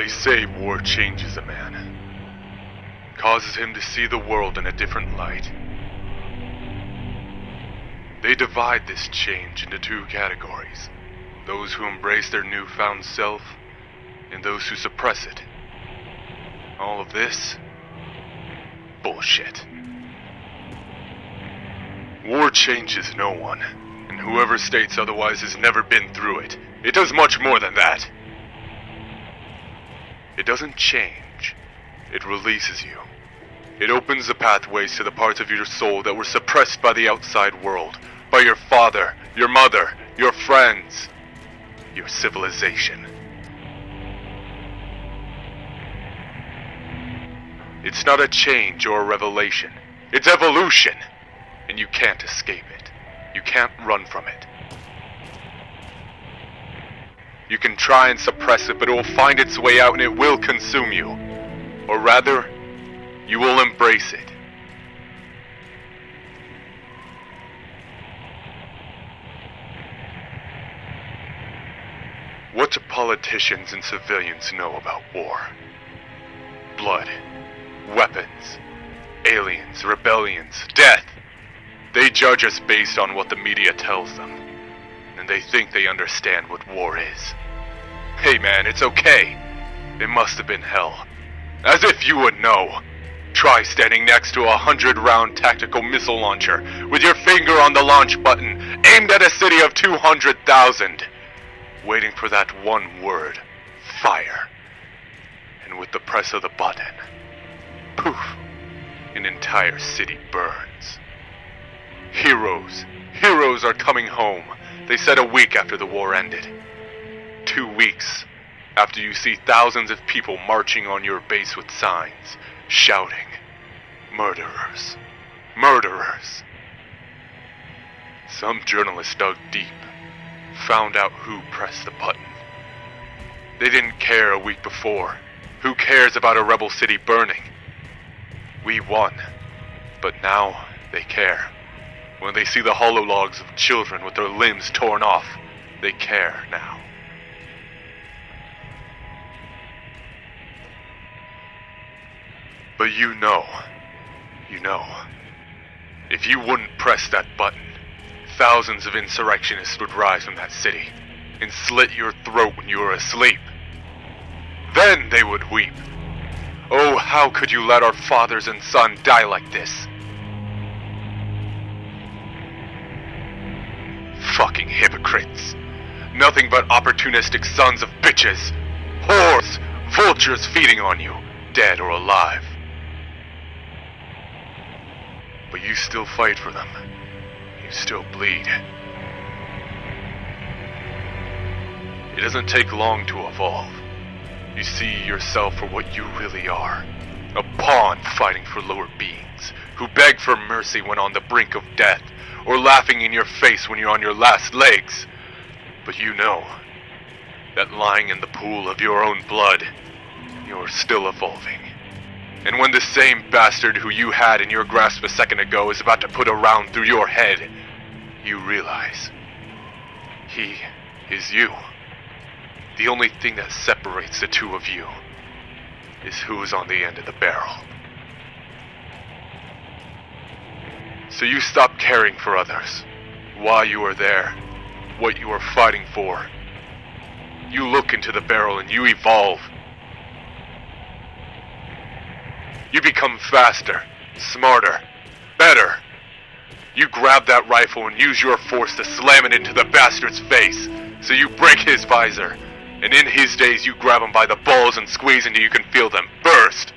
They say war changes a man, causes him to see the world in a different light. They divide this change into two categories: those who embrace their newfound self, and those who suppress it. All of this, bullshit. War changes no one, and whoever states otherwise has never been through it. It does much more than that. It doesn't change. It releases you. It opens the pathways to the parts of your soul that were suppressed by the outside world, by your father, your mother, your friends, your civilization. It's not a change or a revelation. It's evolution. And you can't escape it. You can't run from it. You can try and suppress it, but it will find its way out and it will consume you. Or rather, you will embrace it. What do politicians and civilians know about war? Blood, weapons, aliens, rebellions, death. They judge us based on what the media tells them, and they think they understand what war is. Hey man, it's okay. It must have been hell. As if you would know. Try standing next to a 100-round tactical missile launcher with your finger on the launch button, aimed at a city of 200,000, waiting for that one word, fire. And with the press of the button, poof, an entire city burns. Heroes are coming home. They said a week after the war ended. 2 weeks after you see thousands of people marching on your base with signs, shouting, "Murderers, murderers." Some journalists dug deep, found out who pressed the button. They didn't care a week before. Who cares about a rebel city burning? We won, but now they care. When they see the holologs of children with their limbs torn off, they care now. But you know, if you wouldn't press that button, thousands of insurrectionists would rise from that city and slit your throat when you were asleep. Then they would weep. Oh, how could you let our fathers and sons die like this? Fucking hypocrites. Nothing but opportunistic sons of bitches. Whores, vultures feeding on you, dead or alive. But you still fight for them. You still bleed. It doesn't take long to evolve. You see yourself for what you really are. A pawn fighting for lower beings, who beg for mercy when on the brink of death, or laughing in your face when you're on your last legs. But you know that lying in the pool of your own blood, you're still evolving. And when the same bastard who you had in your grasp a second ago is about to put a round through your head, you realize he is you. The only thing that separates the two of you is who's on the end of the barrel. So you stop caring for others, why you are there, what you are fighting for. You look into the barrel and you evolve. You become faster, smarter, better. You grab that rifle and use your force to slam it into the bastard's face, so you break his visor, and in his days you grab him by the balls and squeeze until you can feel them burst.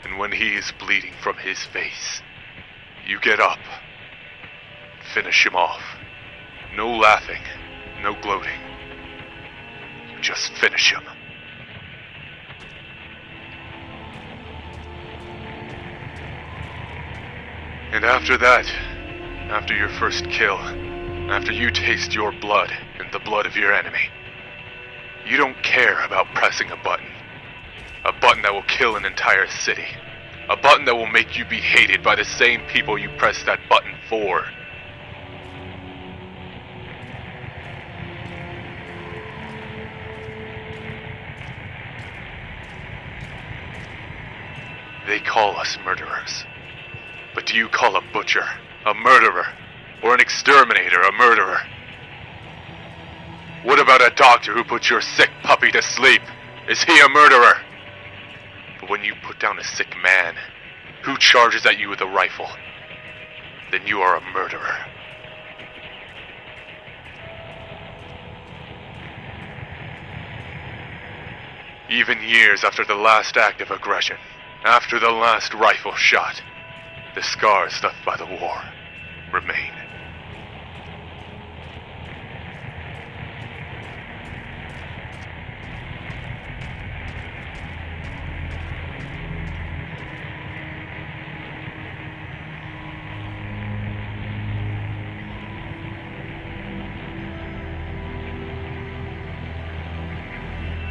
And when he is bleeding from his face, you get up, finish him off. No laughing, no gloating. You just finish him. And after that, after your first kill, after you taste your blood and the blood of your enemy, you don't care about pressing a button. A button that will kill an entire city. A button that will make you be hated by the same people you pressed that button for. They call us murderers. But do you call a butcher a murderer? Or an exterminator a murderer? What about a doctor who puts your sick puppy to sleep? Is he a murderer? But when you put down a sick man who charges at you with a rifle, then you are a murderer. Even years after the last act of aggression, after the last rifle shot, the scars left by the war remain.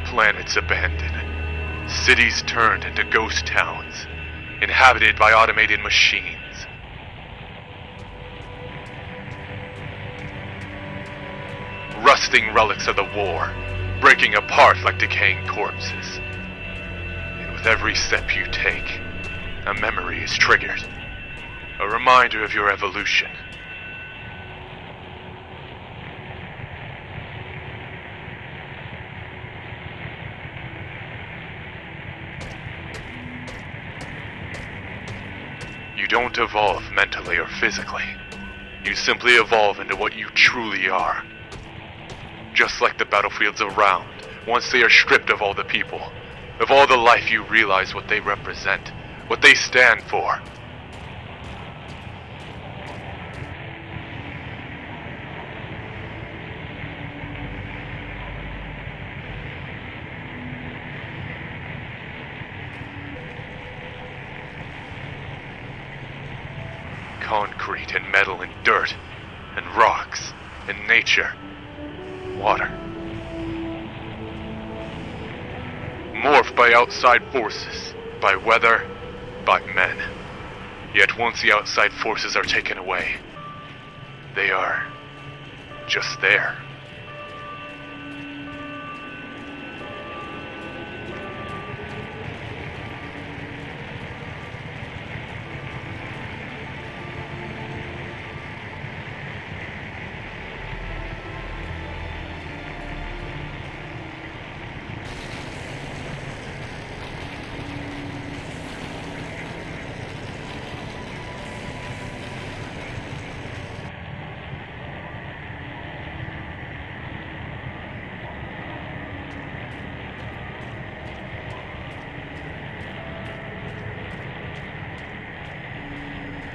Planets abandoned, cities turned into ghost towns, inhabited by automated machines. Rusting relics of the war, breaking apart like decaying corpses. And with every step you take, a memory is triggered, a reminder of your evolution. You don't evolve mentally or physically. You simply evolve into what you truly are. Just like the battlefields around, once they are stripped of all the people, of all the life, you realize what they represent, what they stand for. Concrete and metal and dirt and rocks and nature, water. Morphed by outside forces, by weather, by men. Yet once the outside forces are taken away, they are just there.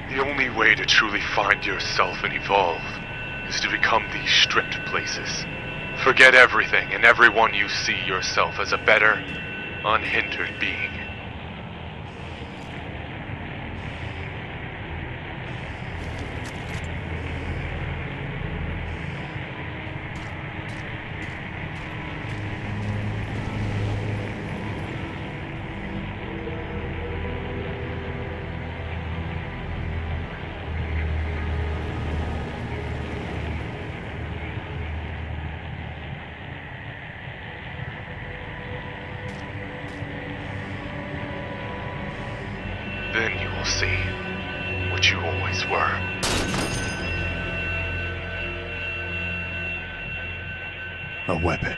The only way to truly find yourself and evolve is to become these stripped places. Forget everything and everyone you see yourself as a better, unhindered being. Then you will see what you always were. A weapon.